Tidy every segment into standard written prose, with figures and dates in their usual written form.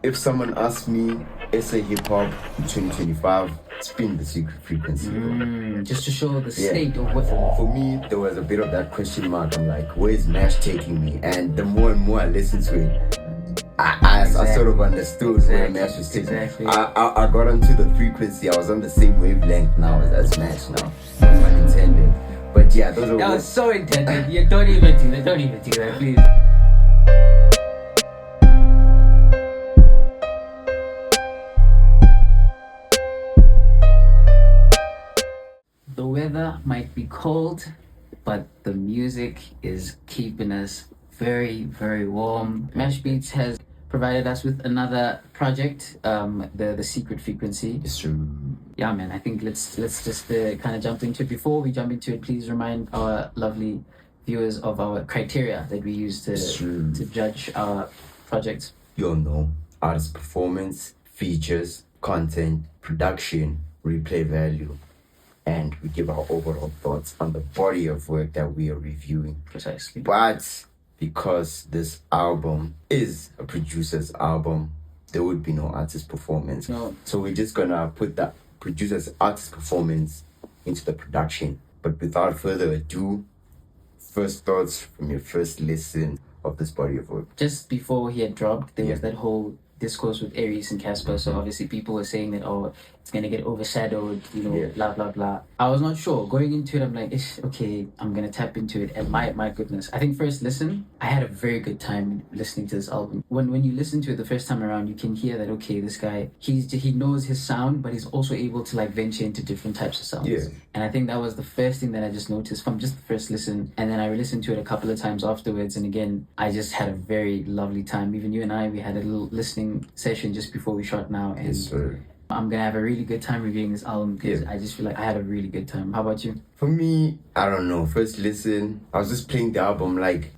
If someone asks me, essay hip hop 2025, spin the secret frequency, bro. Just to show the Yeah. state of what. For me, there was a bit of that question mark. I'm like, where's Mash taking me? And the more and more I listen to it, I sort of understood where Mash was taking me. Exactly. I got onto the frequency. I was on the same wavelength now as Mash now. No pun intended. But yeah, those are That was so intended. You don't even do that, please. The weather might be cold, but the music is keeping us very, very warm. Mashbeatz has provided us with another project, the Secret Frequency. It's true. Yeah, man. I think let's just kind of jump into it. Before we jump into it, please remind our lovely viewers of our criteria that we use to judge our projects. You all know artist performance, features, content, production, replay value, and we give our overall thoughts on the body of work that we are reviewing. Precisely. But because this album is a producer's album, there would be no artist performance. No. So we're just gonna put that producer's artist performance into the production. But without further ado, first thoughts from your first listen of this body of work. Just before he had dropped, there was that whole discourse with Aries and Casper. So obviously people were saying that, oh, it's gonna get overshadowed, blah blah blah. I was not sure. Going into it, I'm like, okay, I'm gonna tap into it. And my goodness, I think first listen, I had a very good time listening to this album. When you listen to it the first time around, you can hear that, okay, this guy, he knows his sound, but he's also able to like venture into different types of sounds. Yeah. And I think that was the first thing that I just noticed from just the first listen. And then I listened to it a couple of times afterwards. And again, I just had a very lovely time. Even you and I, we had a little listening session just before we shot now. And Yes, sir. I'm going to have a really good time reviewing this album because I just feel like I had a really good time. How about you? For me, I don't know. First listen, I was just playing the album like,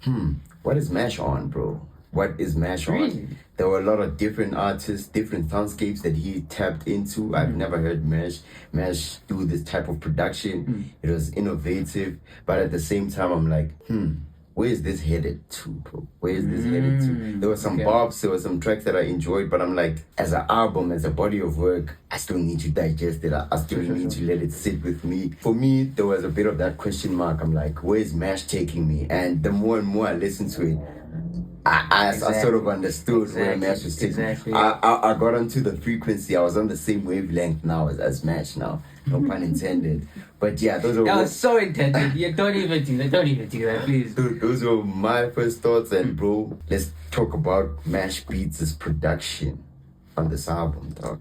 what is Mash on, bro? What is Mash on? Really? There were a lot of different artists, different soundscapes that he tapped into. I've never heard Mash do this type of production. It was innovative, but at the same time, I'm like, where is this headed to, bro? Where is this headed to? There were some bobs, there were some tracks that I enjoyed, but I'm like, as an album, as a body of work, I still need to digest it. I still need to let it sit with me. For me, there was a bit of that question mark. I'm like, where is Mash taking me? And the more and more I listen to it, I sort of understood where Mash was taking me. I got onto the frequency. I was on the same wavelength now as Mash now. No pun intended. But yeah, those are... That was so intended. You don't even do that, please. Those were my first thoughts. And bro, let's talk about Mashbeatz' production on this album, dog.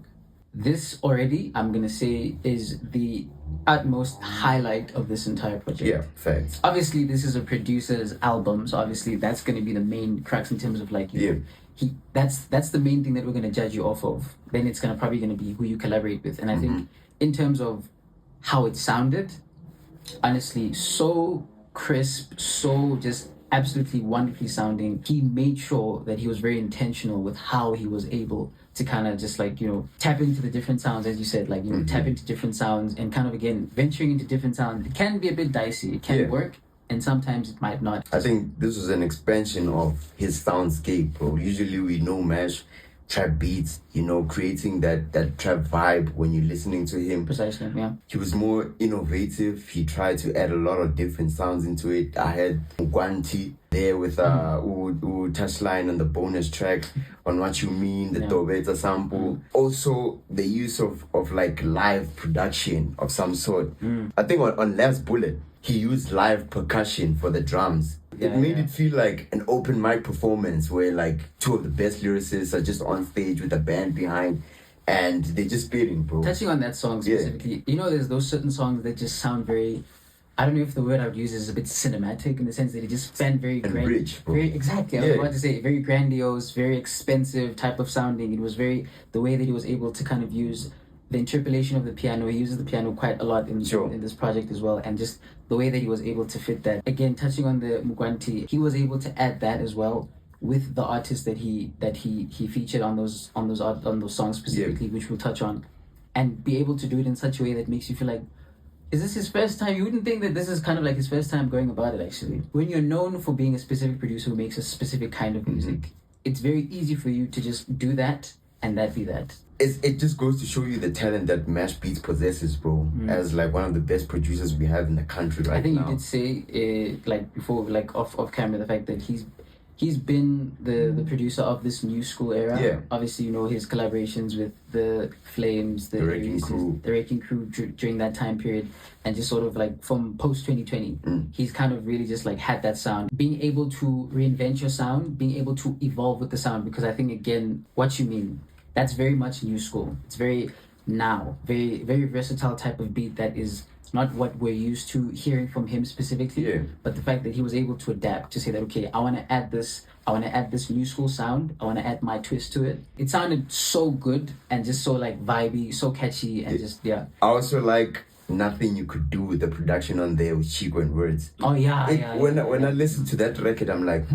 This already, I'm going to say, is the utmost highlight of this entire project. Yeah, facts. Obviously, this is a producer's album, so obviously that's going to be the main crux in terms of like, you know, that's the main thing that we're going to judge you off of. Then it's probably going to be who you collaborate with. And I think in terms of how it sounded, honestly, so crisp, so just absolutely wonderfully sounding. He made sure that he was very intentional with how he was able to kind of just like, tap into the different sounds, as you said, like, tap into different sounds and kind of, again, venturing into different sounds. It can be a bit dicey. It can work, and sometimes it might not. I think this was an expansion of his soundscape, bro. Usually we know Mash trap beats, creating that trap vibe when you're listening to him. Precisely, yeah. He was more innovative. He tried to add a lot of different sounds into it. I had Mugwanti there with touchline on the bonus track on What You Mean, the Dobeta sample. Also, the use of like live production of some sort. I think on Last Bullet, he used live percussion for the drums. It made it feel like an open mic performance where like two of the best lyricists are just on stage with a band behind and they're just spitting, bro. Touching on that song specifically, there's those certain songs that just sound very, I don't know if the word I would use is a bit cinematic in the sense that it just sound very rich, bro. Exactly. I was about to say very grandiose, very expensive type of sounding. It was the way that he was able to kind of use the interpolation of the piano. He uses the piano quite a lot in this project as well, and just the way that he was able to fit that. Again, touching on the Mugwanti, he was able to add that as well with the artists that he featured on those songs specifically, which we'll touch on, and be able to do it in such a way that makes you feel like, is this his first time? You wouldn't think that this is kind of like his first time going about it, actually. When you're known for being a specific producer who makes a specific kind of music, it's very easy for you to just do that and that be that. It just goes to show you the talent that Mashbeatz possesses, bro. As like one of the best producers we have in the country right now. I think you did say like before, like off camera, the fact that he's been the producer of this new school era. Yeah. Obviously, you know, his collaborations with the Flames, the Wrecking Crew, during that time period, and just sort of like from post 2020, he's kind of really just like had that sound, being able to reinvent your sound, being able to evolve with the sound. Because I think again, what you mean, that's very much new school. It's very now, very very versatile type of beat that is not what we're used to hearing from him specifically. Yeah. But the fact that he was able to adapt to say that, okay, I want to add this new school sound, I want to add my twist to it. It sounded so good and just so like vibey, so catchy, and just I also like nothing you could do with the production on there with Chico and Words. Oh yeah. When I listen to that record, I'm like,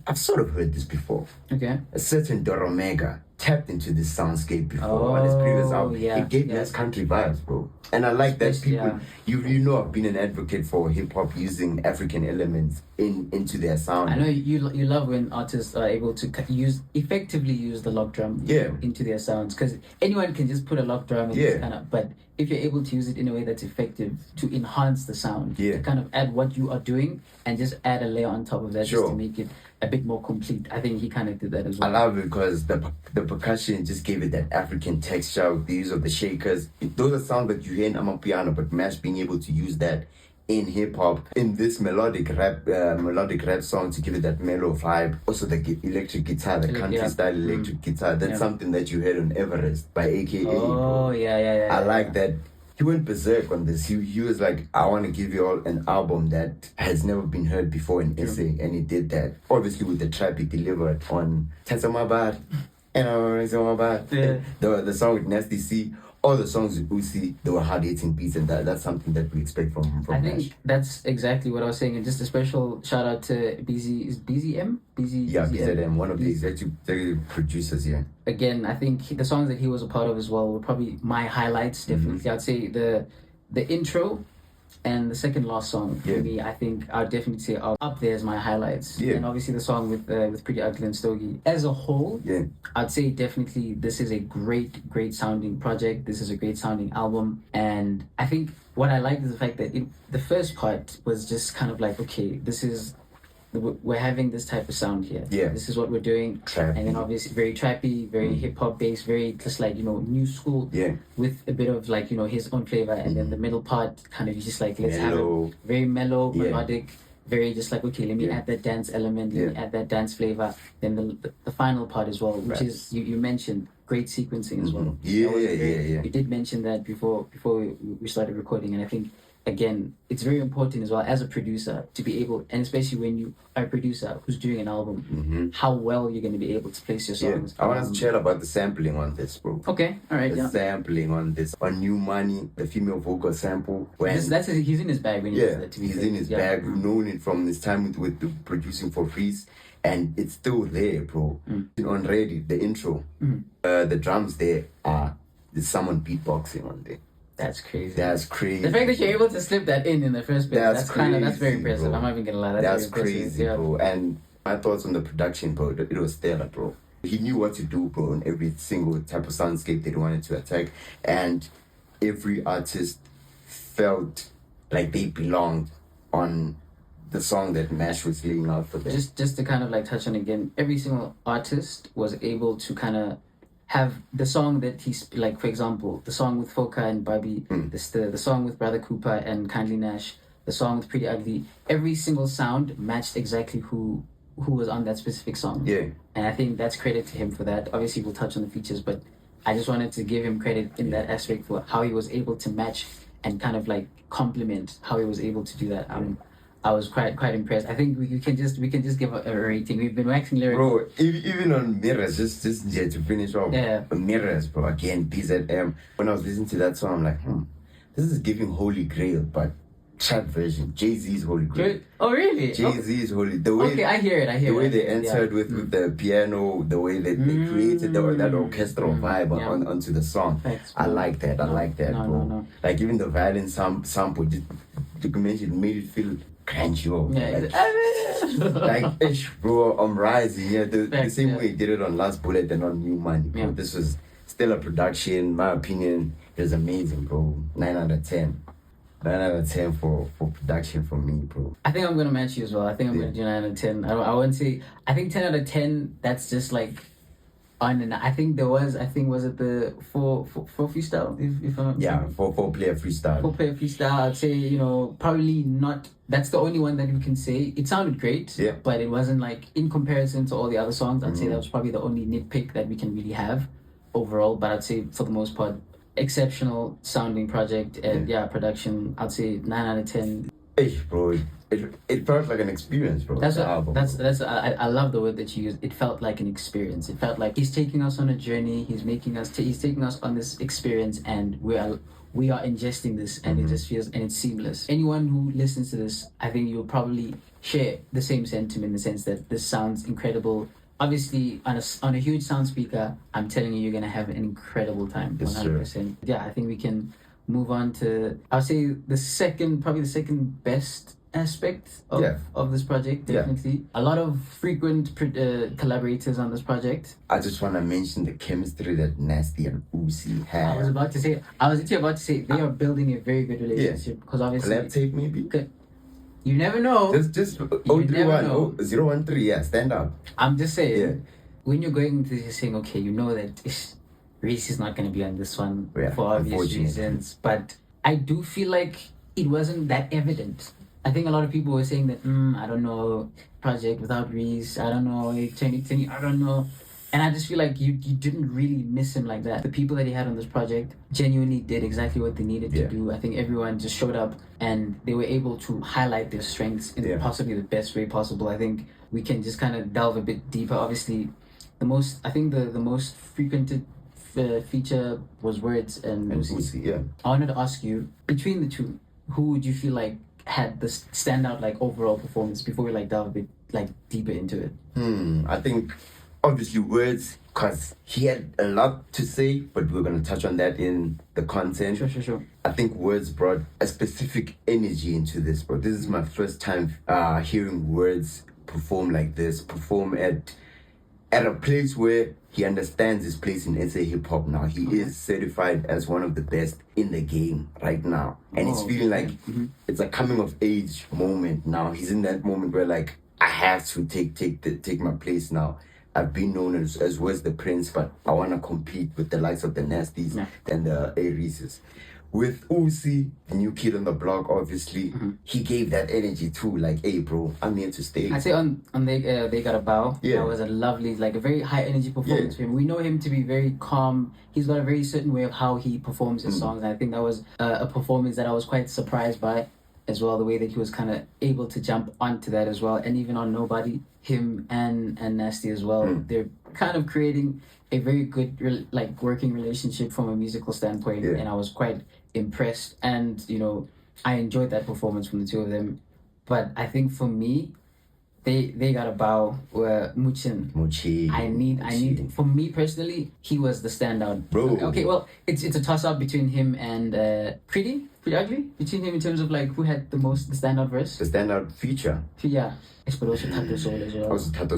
I've sort of heard this before. Okay. A certain Doromega tapped into this soundscape before on his previous album. It gave me country vibes, bro. And I like that people, you know, I've been an advocate for hip hop using African elements into their sound. I know you love when artists are able to effectively use the lock drum into their sounds, because anyone can just put a lock drum and but if you're able to use it in a way that's effective to enhance the sound, to kind of add what you are doing and just add a layer on top of that just to make it a bit more complete. I think he kind of did that as well. I love it because the percussion just gave it that African texture with the use of the shakers. Those are sounds that you hear in Amapiano, but Mash being able to use that in hip hop, in this melodic rap song to give it that mellow vibe. Also the electric guitar, the country style electric guitar. That's something that you heard on Everest by AKA. Oh, yeah. I like that. He went berserk on this. He was like, I want to give you all an album that has never been heard before in SA, and he did that. Obviously with the trap he delivered on Tansamabad, the song with Nasty C. All the songs with Uzi, they were hard-hitting beats, and that's something that we expect from I Nash. think that's exactly what I was saying, and just a special shout out to BZM? BZM, one of the executive producers, Again, I think the songs that he was a part of as well were probably my highlights, definitely. I'd say the intro and the second last song for me, I think I'd definitely say up there as my highlights. And obviously the song with Pretty Ugly and Stogie. As a whole, I'd say definitely this is a great sounding project. This is a great sounding album. And I think what I like is the fact that the first part was just kind of like, okay, we're having this type of sound here. This is what we're doing. Trappy. And then obviously very trappy, very hip hop based, very just like, you know, new school with a bit of like, you know, his own flavor. And then the middle part kind of just like, let's have it very mellow, melodic, very just like, okay, let me add that dance element, let me add that dance flavor. Then the final part as well, which is, you mentioned great sequencing as well. You did mention that before we started recording, and I think again, it's very important as well as a producer to be able, and especially when you are a producer who's doing an album, how well you're going to be able to place your songs. I want to chat about the sampling on this, bro. Okay, all right. The sampling on this, on New Money, the female vocal sample. He's in his bag when he does that. He's in his bag. We've known it from his time with the producing for Freeze, and it's still there, bro. On Ready, the intro, the drums there there's someone beatboxing on there. That's crazy. That's crazy. The fact that you're able to slip that in the first place, that's very impressive. Bro. I'm not even gonna lie. That's crazy, bro. And my thoughts on the production, bro, it was stellar, bro. He knew what to do, bro, on every single type of soundscape that he wanted to attack. And every artist felt like they belonged on the song that Mash was laying out for them. Just to kind of like touch on again, every single artist was able to kind of have the song that he's like, for example, the song with Foka and Bobby, the song with Brother Cooper and Kindly Nash, the song with Pretty Ugly. Every single sound matched exactly who was on that specific song. And I think that's credit to him for that. Obviously, we'll touch on the features, but I just wanted to give him credit in that aspect for how he was able to match and kind of like complement how he was able to do that. I was quite impressed. I think we can just give a rating. We've been waxing lyrical. Bro, even on Mirrors, just to finish off. Mirrors, bro. Again, BZM. When I was listening to that song, I'm like, this is giving Holy Grail, but trap version. Jay-Z's Holy Grail. Oh, really? Jay-Z's Holy. The way I hear it. The way they entered with the piano, the way that they created that orchestral vibe onto the song. Thanks, I like that. I like that, bro. No. Like even the violin sample, just to mention, made it feel cranch you over. Yeah. Like, ish, bro, I'm rising. Yeah, the same way he did it on Last Bullet and on New Money, bro. Yeah. This was still a production. My opinion, it was amazing, bro. 9 out of 10. 9 out of 10 for production for me, bro. I think I'm gonna match you as well. I think I'm gonna do 9 out of 10. I wouldn't say. I think 10 out of 10. That's just like on and I think there was. I think was it the four freestyle? If I'm not mistaken? Four player freestyle. 4-player freestyle. I'd say probably not. That's the only one that we can say. It sounded great, Yeah. but it wasn't like in comparison to all the other songs. I'd say that was probably the only nitpick that we can really have overall. But I'd say for the most part, exceptional sounding project and production. I'd say 9 out of 10. Hey, bro, it felt like an experience, bro. That's the album, that's I love the word that you used. It felt like an experience. It felt like he's taking us on a journey. He's taking us on this experience, and we are ingesting this, and it just feels, and it's seamless. Anyone who listens to this, I think you'll probably share the same sentiment in the sense that this sounds incredible. Obviously, on a huge sound speaker, I'm telling you, you're gonna have an incredible time. 100%. Yeah, I think we can move on to, I'll say probably the second best aspect of this project. Definitely a lot of frequent collaborators on this project. I just want to mention the chemistry that Nasty and Uzi have. I was actually about to say they are building a very good relationship because obviously collab tape maybe. You never know. Just 013, yeah, stand out. I'm just saying, when you're going into this saying, okay, you know that Reese is not going to be on this one for obvious reasons, but I do feel like it wasn't that evident. I think a lot of people were saying that, I don't know, project without Reese, I don't know, 2020, I don't know. And I just feel like you didn't really miss him like that. The people that he had on this project genuinely did exactly what they needed to do. I think everyone just showed up and they were able to highlight their strengths in possibly the best way possible. I think we can just kind of delve a bit deeper. Obviously, the most frequented feature was Words and Uzi. Yeah. I wanted to ask you, between the two, who would you feel like had the standout like overall performance before we like delve a bit like deeper into it? I think obviously Words, because he had a lot to say, but we're going to touch on that in the content. Sure. I think Words brought a specific energy into this, bro. This is my first time hearing Words perform like this, perform at a place where he understands his place in SA hip hop now. He is certified as one of the best in the game right now. And it's feeling like it's a coming of age moment now. He's in that moment where like, I have to take my place now. I've been known as Wes the Prince, but I want to compete with the likes of the Nasties and the Areses. With Uzi, the new kid on the block, obviously, he gave that energy too. Like, hey, bro, I'm here to stay. I say on They Got a Bow. Yeah. That was a lovely, like a very high energy performance for him. We know him to be very calm. He's got a very certain way of how he performs his songs. And I think that was a performance that I was quite surprised by as well. The way that he was kind of able to jump onto that as well. And even on Nobody, him and Nasty as well. They're kind of creating a very good working relationship from a musical standpoint. And I was quite impressed, and I enjoyed that performance from the two of them. But I think for me, they got a bow. Muchi. I need. For me personally, he was the standout. Bro. Okay, well, it's a toss up between him and Pretty Ugly. Between him in terms of like who had the standout verse. The standout feature. Yeah. But also Tato Soul as well. Also Tato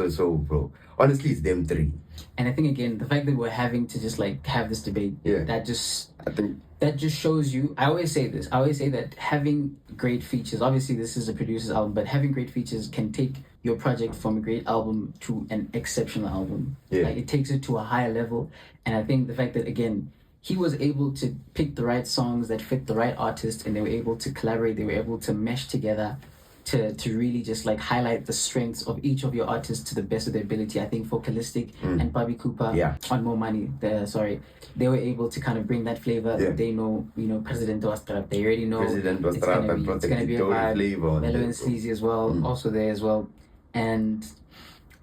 Soul, bro. Honestly, it's them three. And I think again, the fact that we're having to just like have this debate, that just shows you. I always say this. I always say that having great features. Obviously, this is a producer's album, but having great features can take your project from a great album to an exceptional album. Like it takes it to a higher level. And I think the fact that again, he was able to pick the right songs that fit the right artist, and they were able to collaborate. They were able to mesh together to really just like highlight the strengths of each of your artists to the best of their ability. I think for Kalistic and Bobby Cooper on More Money, they were able to kind of bring that flavor. They know, President was trap. They already know it's gonna be a vibe. Mellow and Sleazy as well, also there as well. And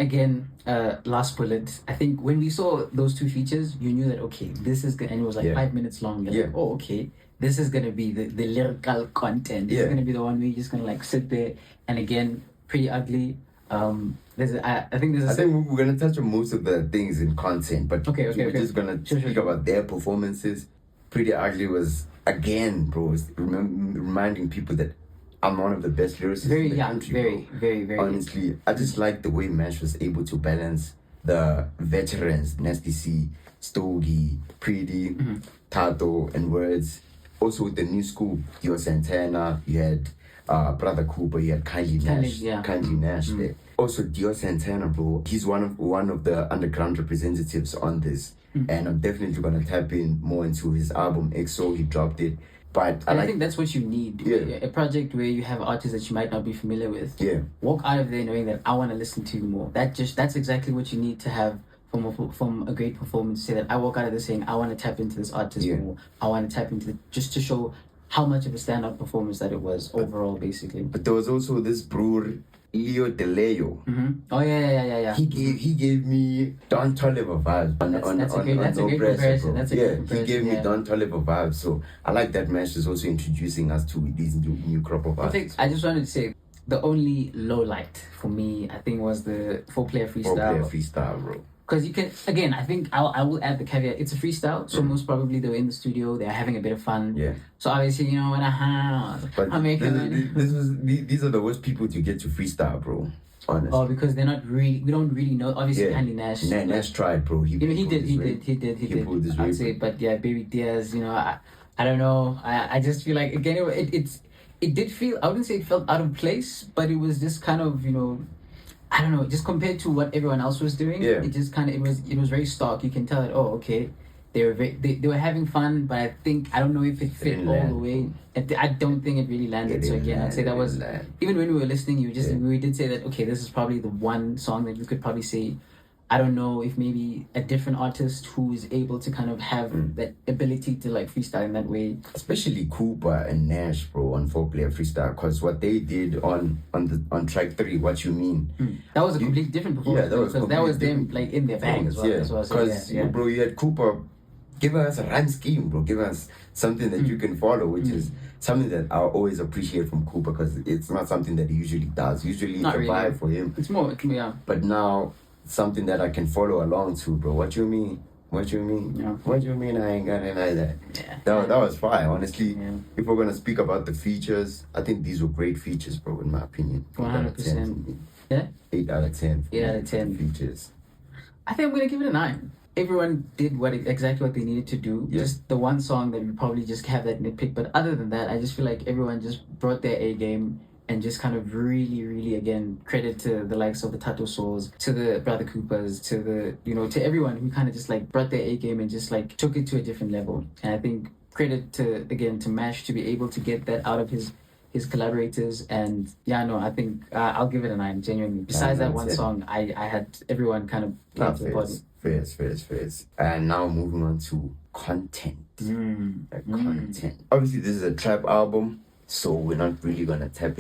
again, Last Bullet, I think when we saw those two features, you knew that, okay, this is good. And it was like 5 minutes long. You're like, oh, okay, this is going to be the lyrical content. This is going to be the one where you're just going to like sit there. And again, Pretty Ugly. I think we're going to touch on most of the things in content, but we're just going to speak about their performances. Pretty Ugly was again, bro, it's reminding people that I'm one of the best lyricists Very in the young, country, very. Honestly, I just like the way Mash was able to balance the veterans, Nasty C, Stogie, Pretty, Tato, and Words. Also with the new school, Dio Santana, you had Brother Cooper, you had Kindly Nash there. Also Dio Santana, bro, he's one of the underground representatives on this. And I'm definitely gonna tap in more into his album EXO. He dropped it. But I think that's what you need. A project where you have artists that you might not be familiar with. Walk out of there knowing that I want to listen to you more. That's exactly what you need to have from a great performance. Say that I walk out of this saying I want to tap into this artist more. I want to tap into just to show how much of a standout performance that it was overall, basically. But there was also this brewer, Leo DeLeo. Oh yeah. He gave me Don Toliver vibes That's a great comparison. He gave me Don Toliver vibes. So I like that Mash is also introducing us to these new crop of artists. I just wanted to say the only low light for me, I think, was the 4-player freestyle. 4-player freestyle, bro. Because you can, again, I think I will add the caveat. It's a freestyle, so most probably they were in the studio. They're having a bit of fun. So obviously, you know, when I'm making these are the worst people to get to freestyle, bro. Honestly. Oh, because they're not really. We don't really know. Obviously, Kindly Nash. Nash tried, bro. He did. He pulled this. I'd say, but yeah, Baby Diaz. You know, I don't know. I just feel like again, it did feel. I wouldn't say it felt out of place, but it was just kind of, you know, I don't know, just compared to what everyone else was doing, it just kind of, it was very stark. You can tell that, oh, okay, they were having fun, but I don't know if it fit all the way. I don't think it really landed. So again, I'd say that was, even when we were listening, we did say that, okay, this is probably the one song that we could probably say, I don't know if maybe a different artist who is able to kind of have that ability to like freestyle in that way. Especially Cooper and Nash, bro, on 4-player freestyle, because what they did on track 3, What You Mean. That was a completely different performance. That was them like in their bag as well. Because bro, you had Cooper give us a rhyme scheme, bro. Give us something that you can follow, which is something that I always appreciate from Cooper, because it's not something that he usually does. Usually it's a vibe for him. It's more, But now something that I can follow along to, bro. What you mean? What you mean? What you mean? I ain't got it like that. That was fire, honestly. If we're gonna speak about the features, I think these were great features, bro. In my opinion, 100%. Yeah. 8 out of 10. 8 out of 10 features. I think I'm gonna give it a 9. Everyone did exactly what they needed to do. Just the one song that we probably just have that nitpick, but other than that, I just feel like everyone just brought their A game. And just kind of really, again, credit to the likes of the Tato Souls, to the Brother Coopers, to the, you know, to everyone who kind of just like brought their A game and just like took it to a different level. And I think credit to Mash to be able to get that out of his collaborators. And I think I'll give it a 9, genuinely. Besides that one song, I had everyone kind of playing to the body. Fairs. And now moving on to content. Content. Obviously, this is a trap album. So we're not really gonna tap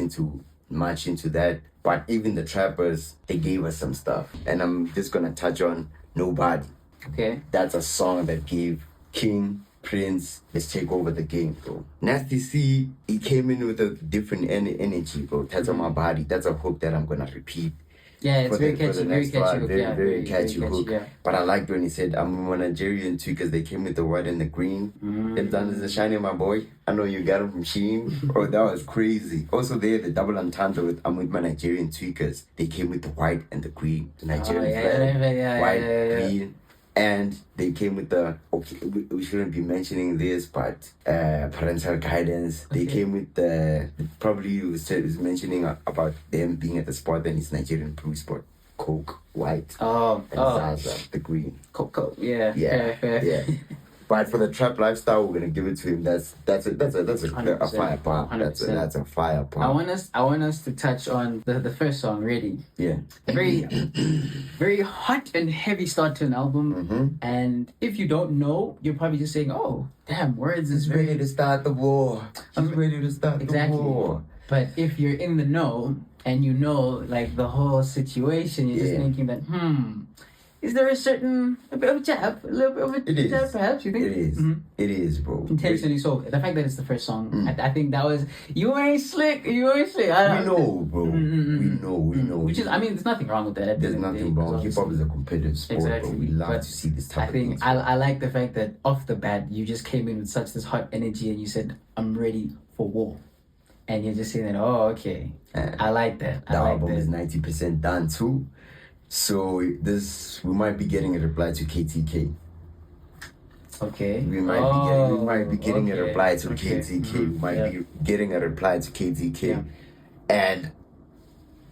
much into that. But even the trappers, they gave us some stuff. And I'm just gonna touch on Nobody. Okay. That's a song that gave King, Prince, let's take over the game, bro. Nasty C, he came in with a different energy, bro. That's on my body. That's a hook that I'm gonna repeat. Yeah, it's very catchy. Very catchy hook. But I liked when he said, I'm a Nigerian too, because they came with the white and the green. Them done is a shiny, my boy. I know you got them from Shein. Oh, that was crazy. Also, they had the double entendre with I'm with my Nigerian tweakers. They came with the white and the green. The Nigerian flag. White, green. And they came with the, we shouldn't be mentioning this, but parental guidance. They came with the, probably was mentioning about them being at the spot, then it's Nigerian blue spot. Coke, white, and Zaza, the green. Coke, yeah. Yeah. But for the trap lifestyle, we're gonna give it to him. That's a fire part. That's a fire part. I want us to touch on the first song, Ready. Yeah. A very hot and heavy start to an album. And if you don't know, you're probably just saying, "Oh, damn, Words is ready to start the war. I'm ready to start the war." But if you're in the know and you know like the whole situation, you're just thinking that Is there a bit of a jab, a little bit of a It is. jab, perhaps? You think It is. It is, bro. Intentionally so. The fact that it's the first song, I think that was you ain't slick. You ain't slick. We know, bro. We know. Which is, I mean, there's nothing wrong with that. There's nothing wrong. Hip hop is a competitive sport, Exactly. bro. We love But to see this type of things. I like the fact that off the bat you just came in with such this hot energy and you said, "I'm ready for war," and you're just saying that. Oh, okay. I like that. The album is 90% done too. So we might be getting a reply to KTK. Okay. We might be getting a reply to KTK. We might be getting a reply to KTK. Yeah. And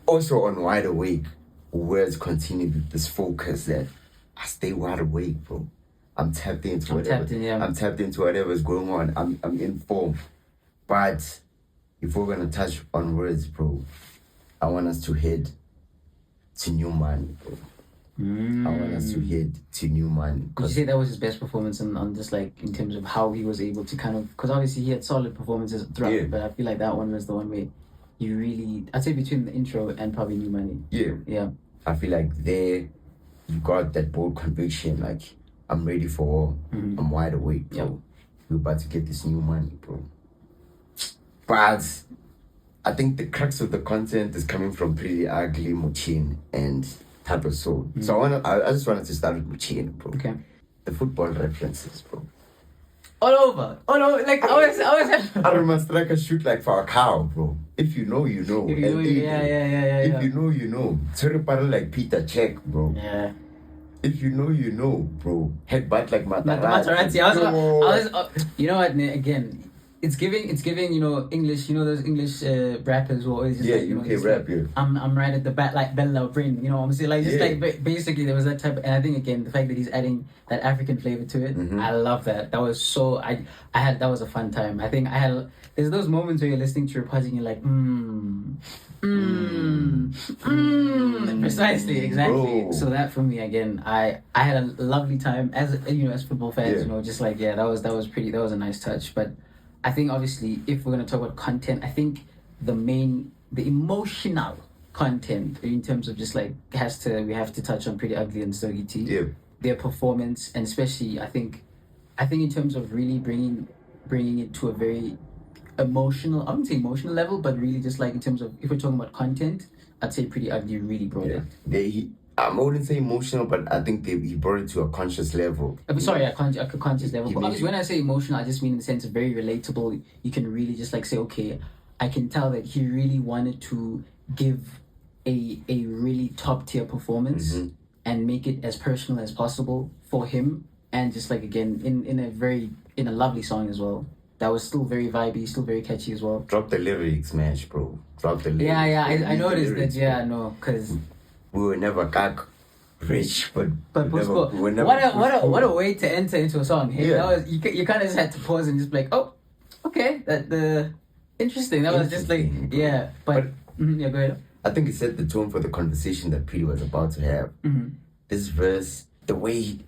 also on Wide Awake, words continue with this focus that I stay wide awake, bro. I'm tapped into I'm tapped into whatever's going on. I'm informed. But if we're gonna touch on words, bro, I want us to head to New Money, bro. I want us to head to New Money. Would you say that was his best performance on just like in terms of how he was able to kind of, because obviously he had solid performances throughout, but I feel like that one was the one where you really, I'd say between the intro and probably New Money. Yeah. I feel like there you got that bold conviction, like I'm ready for war. I'm wide awake, bro. We're about to get this New Money, bro. But I think the crux of the content is coming from Pretty Ugly, Muchin, and Type of Soul. So I just wanted to start with Muchin, bro. Okay. The football references, bro. All over. Like I was I remember striker shoot like for a cow, bro. If you know, you know. If you know, If you know, you know. Sorry, like Peter Check, bro. Yeah. If you know, you know, bro. Headbutt like Materazzi. I was, you know what? Again, it's giving, you know, English. You know those English rappers who always just like, you know, UK rap. Like, I'm right at the back like Bella Brin. You know what I'm saying? Like just like basically there was that type. And I think again the fact that he's adding that African flavor to it, I love that. That was so that was a fun time. I think there's those moments where you're listening to your party and you're like, precisely, exactly. Bro. So that for me again, I had a lovely time as you know, as football fans, you know, just like that was a nice touch. But I think obviously if we're gonna talk about content, I think the emotional content in terms of just like we have to touch on Pretty Ugly and Stogie T. Yeah. Their performance, and especially I think in terms of really bringing it to a very emotional, I wouldn't say emotional level, but really just like in terms of if we're talking about content, I'd say Pretty Ugly really brought it. I wouldn't say emotional, but I think he brought it to a conscious level. A conscious level. But obviously when I say emotional, I just mean in the sense of very relatable. You can really just like say, okay, I can tell that he really wanted to give a really top tier performance and make it as personal as possible for him, and just like again in a lovely song as well. That was still very vibey, still very catchy as well. Drop the lyrics, Mash, bro. Drop the lyrics. Yeah, I noticed that. Yeah, no, because we were never rich, but we never what a way to enter into a song. Hey, that was you kind of just had to pause and just be like, oh, okay, interesting. That was just like but go ahead. I think it set the tone for the conversation that Petey was about to have. This verse, the way he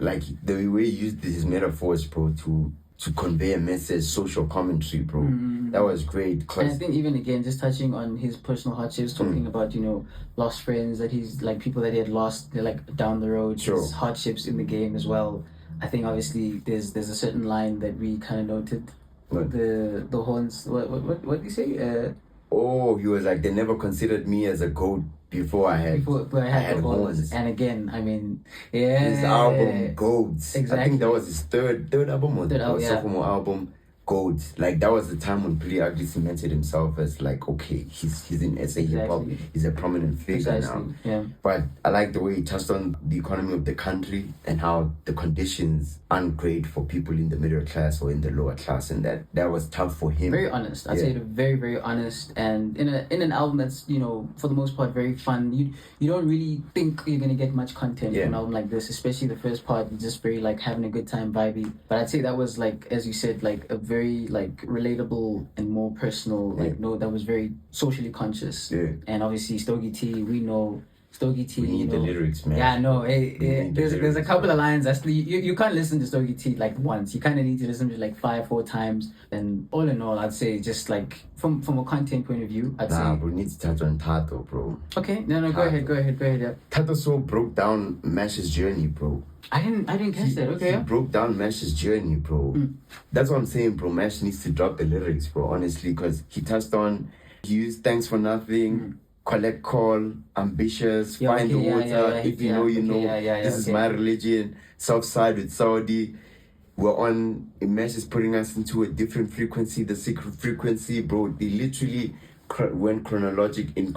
used his metaphors, bro, to convey a message, social commentary, bro. That was great. And I think even again, just touching on his personal hardships, talking about, you know, lost friends, that he's like people that he had lost, they're like down the road, his hardships in the game as well. I think obviously there's a certain line that we kind of noted. The horns. What did he say? He was like, they never considered me as a goat before I had horns. And again, I mean, his album Goats. Exactly. I think that was his third album or sophomore album. Goats. Like that was the time when Pretty Ugly cemented himself as like, okay, he's in SA hip hop. He's a prominent figure now. Yeah. But I like the way he touched on the economy of the country and how the conditions aren't great for people in the middle class or in the lower class, and that was tough for him. Very honest. I'd say very, very honest, and in an album that's, you know, for the most part very fun. You don't really think you're gonna get much content from an album like this, especially the first part. You're just very like having a good time, vibey. But I'd say that was like, as you said, like a very like relatable and more personal, like that was very socially conscious. And obviously Stogie T, we know Stogie T. We need the lyrics, man. Yeah, no. There's a couple bro. of lines. That's you can't listen to Stogie T like once. You kind of need to listen to it like 5-4 times. And all in all, I'd say just like from a content point of view, I'd say. Bro, we need to touch on Tato, bro. Okay, no, go ahead. Yeah. Tato so broke down Mash's journey, bro. I didn't catch that. Okay. He broke down Mash's journey, bro. That's what I'm saying, bro. Mash needs to drop the lyrics, bro, honestly, because he touched on, he used Thanks for Nothing, Collect Call, Ambitious, Find the Water, If You Know, You Know, This Is My Religion, Southside with Saudi. We're on, Mash is putting us into a different frequency, the secret frequency, bro. They literally went in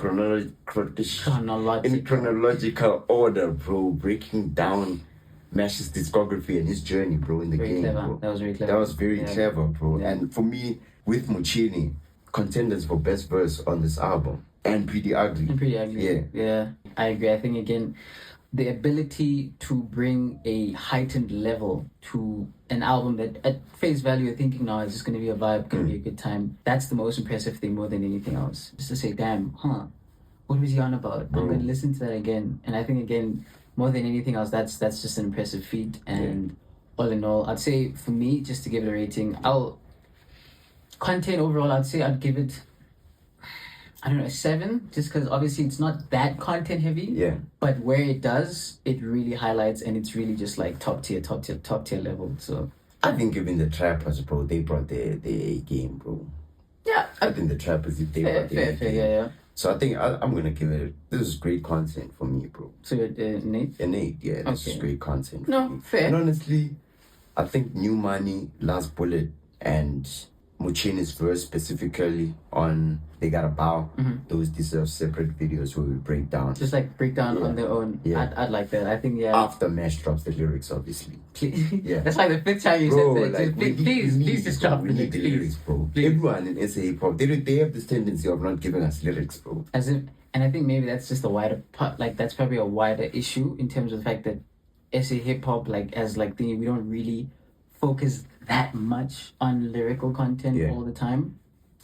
chronological order, bro, breaking down Mash's discography and his journey, bro, in the game, bro. That was very clever. That was very clever, bro. Yeah. And for me, with Muchini, contenders for best verse on this album. And Pretty Ugly. Yeah. I agree. I think, again, the ability to bring a heightened level to an album that at face value you're thinking, no, it's just going to be a vibe, going to be a good time. That's the most impressive thing more than anything else. Just to say, damn, what was he on about? I'm going to listen to that again. And I think, again, more than anything else, that's just an impressive feat. And all in all, I'd say for me, just to give it a rating, content overall, I'd say I'd give it, I don't know, a 7, just because obviously it's not that content heavy. Yeah. But where it does, it really highlights, and it's really just like top tier level. So I think even the Trappers, bro, they brought their A game, bro. Yeah. I think the Trappers, if they brought their A game. Yeah. So I think I'm going to give it, this is great content for me, bro. So an 8? An 8, yeah. This is great content. No, fair. And honestly, I think New Money, Last Bullet, and Muchini's verse specifically on They Gotta Bow, those deserve separate videos where we break down. Just like break down on their own. Yeah. I'd like that. I think, After Mash drops the lyrics, obviously. Yeah. That's like the 5th time you said that. Like, please just drop the lyrics, bro. Please. Everyone in SA hip hop, they have this tendency of not giving us lyrics, bro. And I think maybe that's just a wider part, like that's probably a wider issue in terms of the fact that SA hip hop, like as like we don't really focus that much on lyrical content all the time.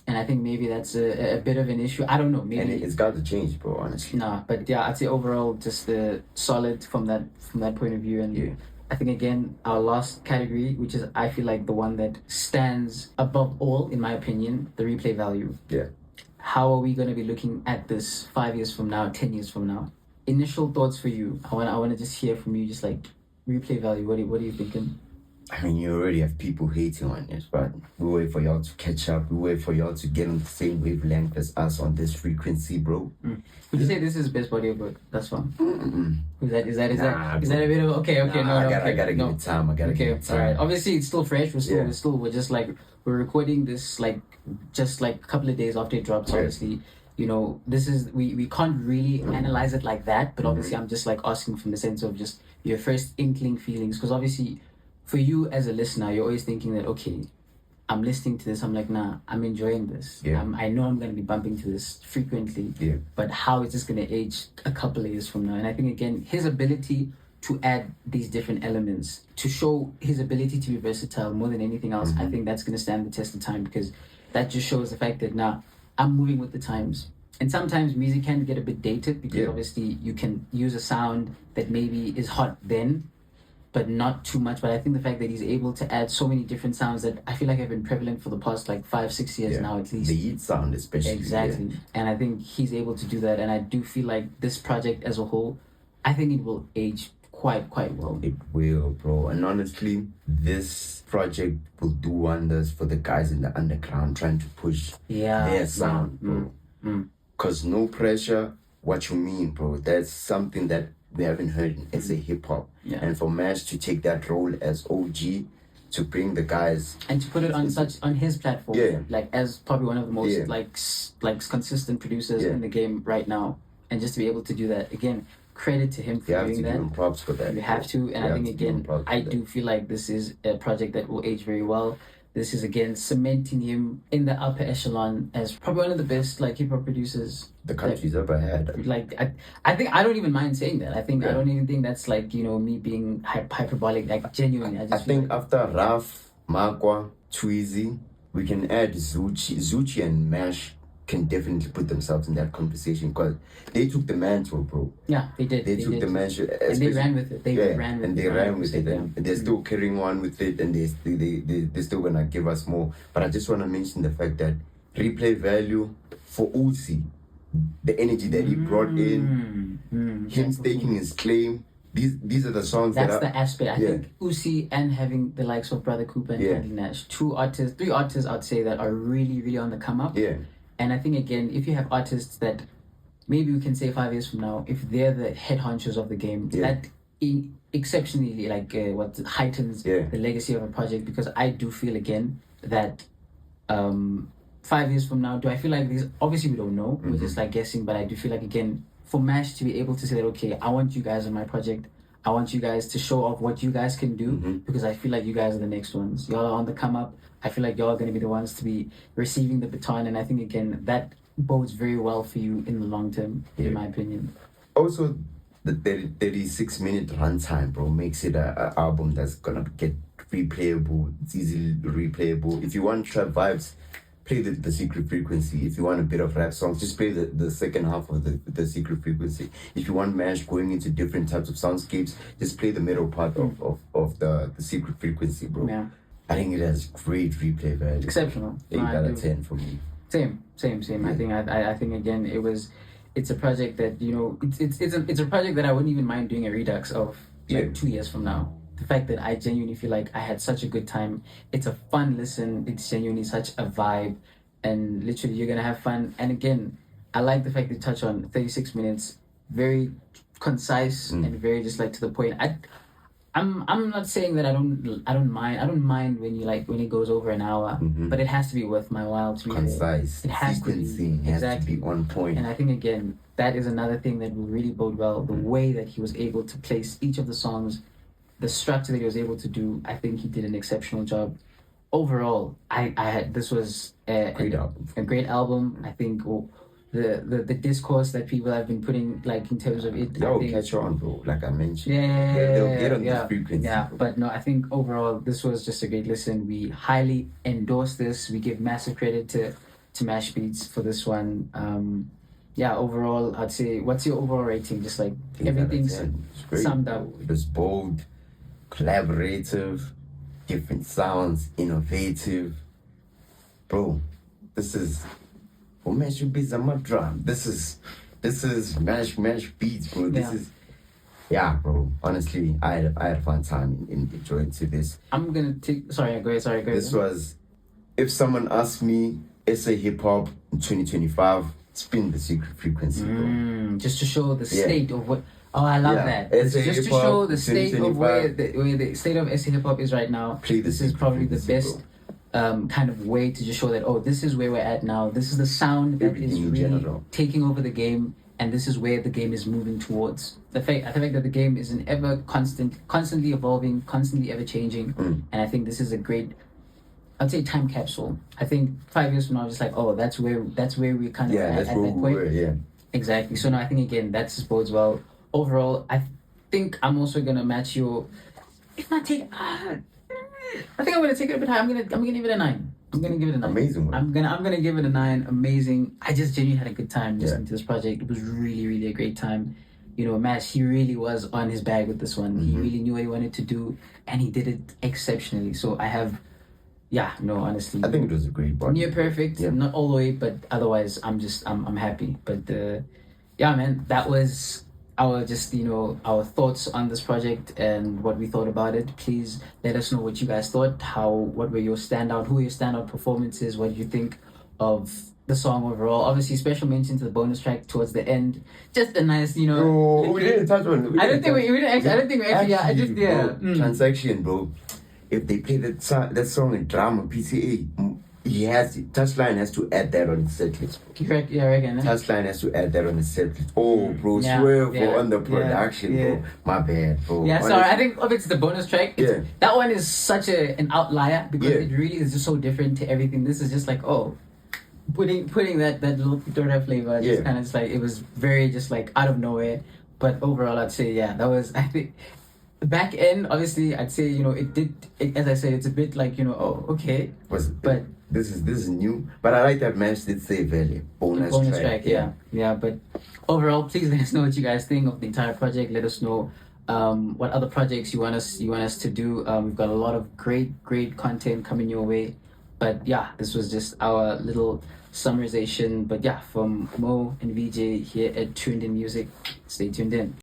And I think maybe that's a bit of an issue. I don't know. Maybe and it's got to change, bro, honestly. Nah, but yeah, I'd say overall just solid from that point of view. And I think, again, our last category, which is I feel like the one that stands above all, in my opinion, the replay value. Yeah. How are we going to be looking at this 5 years from now, 10 years from now? Initial thoughts for you. I want to just hear from you, just like replay value. What are you thinking? I mean, you already have people hating on this, but we wait for y'all to catch up. We wait for y'all to get on the same wavelength as us on this frequency, bro. Would you say this is best body of work? That's one. Is that a bit of okay? I gotta give it time. I gotta give it time. Alright. Obviously, it's still fresh. We're just like we're recording this like just like a couple of days after it drops. Obviously, you know, this is we can't really analyze it like that. But obviously, I'm just like asking from the sense of just your first inkling feelings, because obviously, for you as a listener, you're always thinking that, okay, I'm listening to this, I'm like, nah, I'm enjoying this. Yeah. I know I'm going to be bumping to this frequently, but how is this going to age a couple of years from now? And I think, again, his ability to add these different elements, to show his ability to be versatile more than anything else, I think that's going to stand the test of time, because that just shows the fact that, now I'm moving with the times. And sometimes music can get a bit dated, because obviously you can use a sound that maybe is hot then, but not too much. But I think the fact that he's able to add so many different sounds that I feel like have been prevalent for the past like 5-6 years now at least. The Yeet sound especially. Exactly. Yeah. And I think he's able to do that. And I do feel like this project as a whole, I think it will age quite well. It will, bro. And honestly, this project will do wonders for the guys in the underground trying to push their sound, bro. Because No Pressure, what you mean, bro, that's something that we haven't heard in SA hip hop. And for Mash to take that role as OG, to bring the guys and to put it on his platform, like as probably one of the most like consistent producers in the game right now, and just to be able to do that again, credit to him for doing that. Give him props for that. You have to, and I think again, I do feel like this is a project that will age very well. This is again cementing him in the upper echelon as probably one of the best like hip hop producers the country's ever had. Like I think I don't even mind saying that. I think I don't even think that's like, you know, me being hyperbolic. Like genuinely, I think after Raf, Magwa, Tweezy, we can add Zuchi and Mash can definitely put themselves in that conversation because they took the mantle, bro. Yeah, they did. They took the mantle, and they ran with it. They ran with it, and they're still carrying on with it, and they're still gonna give us more. But I just wanna mention the fact that replay value for Uzi, the energy that he brought in, him staking his claim. These are the songs that's the aspect. I think Uzi and having the likes of Brother Cooper and Andy Nash, three artists I'd say that are really, really on the come up. Yeah. And I think again, if you have artists that maybe we can say 5 years from now, if they're the head honchos of the game, that exceptionally what heightens the legacy of a project. Because I do feel again that 5 years from now, do I feel like these? Obviously, we don't know. We're just like guessing, but I do feel like again, for Mash to be able to say that, okay, I want you guys on my project. I want you guys to show off what you guys can do because I feel like you guys are the next ones. Y'all are on the come up. I feel like y'all are going to be the ones to be receiving the baton. And I think, again, that bodes very well for you in the long term, in my opinion. Also, the 36-minute runtime, bro, makes it an album that's going to get replayable. It's easily replayable. If you want trap vibes, play the Secret Frequency. If you want a bit of rap songs, just play the second half of the Secret Frequency. If you want Mash going into different types of soundscapes, just play the middle part of the Secret Frequency, bro. Yeah. I think it has great replay value. Exceptional. 8 out of 10 for me. Same. Yeah. I think again it's a project that it's a project that I wouldn't even mind doing a redux of 2 years from now. The fact that I genuinely feel like I had such a good time. It's a fun listen. It's genuinely such a vibe, and literally you're gonna have fun. And again, I like the fact that you touch on 36 minutes, very concise and very just like to the point. I'm not saying that I don't mind when it goes over an hour, but it has to be worth my while to be concise. It has Sequencing has to be on point. And I think again that is another thing that will really bode well. The way that he was able to place each of the songs, the structure that he was able to do, I think he did an exceptional job. Overall, this was a great album. I think the discourse that people have been putting, like in terms of it, catch on, bro. Like I mentioned, they'll get on this frequency. Yeah, but no, I think overall this was just a great listen. We highly endorse this. We give massive credit to Mashbeatz for this one. Overall, I'd say, what's your overall rating? Just like everything's summed up. It was bold, collaborative, different sounds, innovative. Bro, this is for Mashbeatz. I'm not drum. This is Mashbeatz, bro. This is bro. Honestly, I had a fun time in enjoying to this. I'm gonna take. Sorry, go ahead. This was, if someone asked me, SA hip hop in 2025, spin the Secret Frequency, bro. Just to show the state of what. Oh, I love that. Just to show the state of where the state of SA hip hop is right now. This is probably the best kind of way to just show that, this is where we're at now. This is the sound that is really taking over the game, and this is where the game is moving towards. The fact that the game is an constantly evolving, constantly ever changing, and I think this is a great, I'd say, time capsule. I think 5 years from now, just like, that's where we kind of at that point. Exactly. So now I think again that just bodes well. Overall, I think I'm also gonna match your. If not take, I think I'm gonna take it a bit high. I'm gonna give it a 9. I'm gonna give it a 9. Amazing one. I'm gonna give it a 9. Amazing. I just genuinely had a good time listening to this project. It was really, really a great time. Mash, he really was on his bag with this one. He really knew what he wanted to do, and he did it exceptionally. So I have, honestly, I think it was a great part. Near perfect, not all the way, but otherwise, I'm happy. But man, that was our thoughts on this project and what we thought about it. Please let us know what you guys thought. What were your standout? Who were your standout performances? What did you think of the song overall? Obviously, special mention to the bonus track towards the end. Just a nice, we didn't touch on. I don't think we actually. Transaction, bro. If they play that song in drama PCA, Touchline has to add that on the set list. Correct, I reckon. Touchline has to add that on the set list. Oh, bro, swear on the production, bro. My bad, bro. Yeah, sorry. I think if it's the bonus track, that one is such an outlier because it really is just so different to everything. This is just like, putting that little Victoria flavor, just kind of just like, it was very just like out of nowhere. But overall, I'd say, that was, I think, The back end, obviously, I'd say, as I said, it's a bit like, oh, okay. But this is new. But I like that Mash did say Valley. Bonus track. Yeah. But overall, please let us know what you guys think of the entire project. Let us know what other projects you want us to do. We've got a lot of great content coming your way. But yeah, this was just our little summarization. But yeah, from Mo and VJ here at Tuned In Music. Stay tuned in.